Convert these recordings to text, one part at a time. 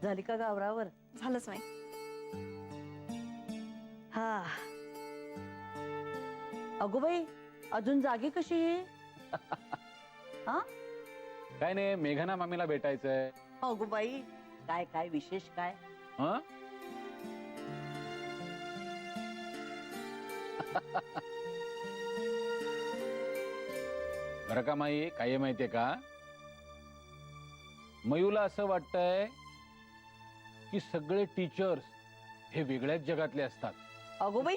झाली का गावरावर? झालंच नाही. हा. अगो बाई, अजून जागी कशी आहे? हा? काय नाही, मेघना मामीला भेटायचंय. अगो बाई, काय काय विशेष काय? हं? बरं का माई, काय माहितीये का, मयूला असं वाटतंय की सगळे टीचर्स हे वेगळ्याच जगातले असतात. अगो बाई,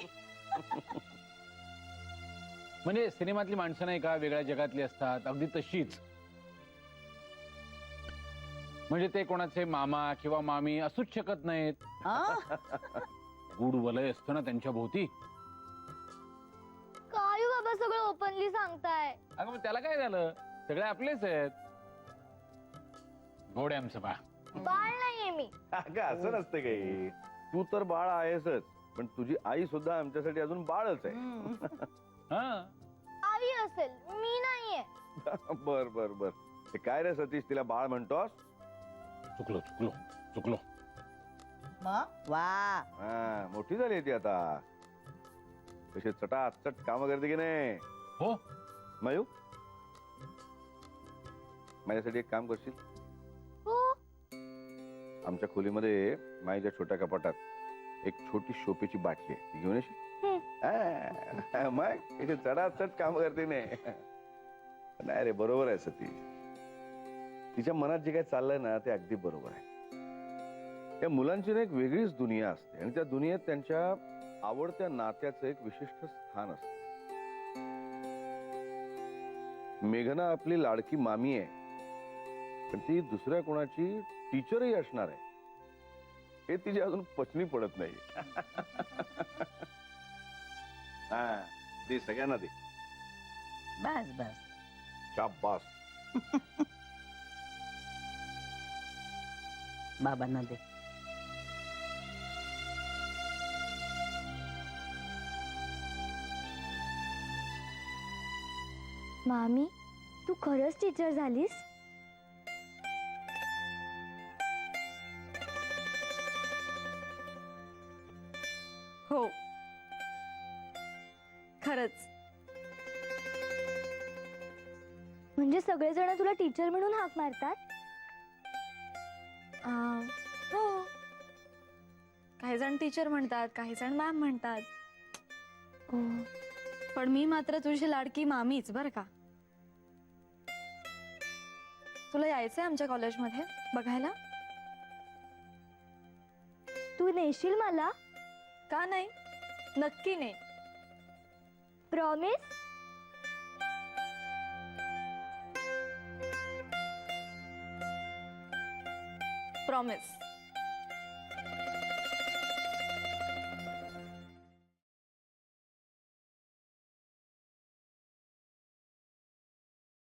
म्हणजे सिनेमातली माणसं नाही का वेगळ्या जगातली असतात, अगदी तशीच. म्हणजे ते कोणाचे मामा किंवा मामी असूच शकत नाहीत. हा? गूढ वलय असतं ना त्यांच्या भोवती. काय बाबा सगळं ओपनली सांगताय? अगं मग त्याला काय झालं, सगळे आपलेच आहेत. घोडे आमचं बा. बाळ नाहीये मी. अगं असं नसतं काही, तू तर बाळ आहेसच, पण तुझी आई सुद्धा आमच्यासाठी अजून बाळच आहे. हा, आई असेल, मी नाहीये. बर बर बर. ते काय रे सतीश, तिला बाळ म्हणतोस? चुकलो चुकलो चुकलो. वा, हा, मोठी झाली ती आता. कशी चटाचट काम करते की नाही? हो, मयू, माझ्यासाठी एक काम करशील? हो. आमच्या खोलीमध्ये माईच्या छोट्या कपाटात एक छोटी शोपेची बाटली आहे, ती घेऊन येशील? हा, मग कशी चटाचट काम करते नाही रे, बरोबर आहे सतीश. तिच्या मनात जे काही चाललंय ना ते अगदी बरोबर आहे. या मुलांची ना एक वेगळीच दुनिया असते आणि त्या दुनियेत त्यांच्या आवडत्या नात्याचं एक विशिष्ट स्थान असतं. मेघना आपली लाडकी मामी आहे, पण ती दुसऱ्या कोणाची टीचरही असणार आहे हे तिचे अजून पचनी पडत नाही. हा, दे सगळ्यांना दे. बस बस. शाबास. बाबांना दे. मामी, तू खरंच टीचर झालीस? हो, खरंच. म्हणजे सगळेजण तुला टीचर म्हणून हाक मारतात? हो, काही जण टीचर म्हणतात, काही जण मॅम म्हणतात, ओ, पण मी मात्र तुझी लाडकी मामीच बर का. तुला यायचंय आमच्या कॉलेजमध्ये बघायला? तू नेशील मला? का नाही, नक्की नाही. प्रॉमिस? प्रॉमिस.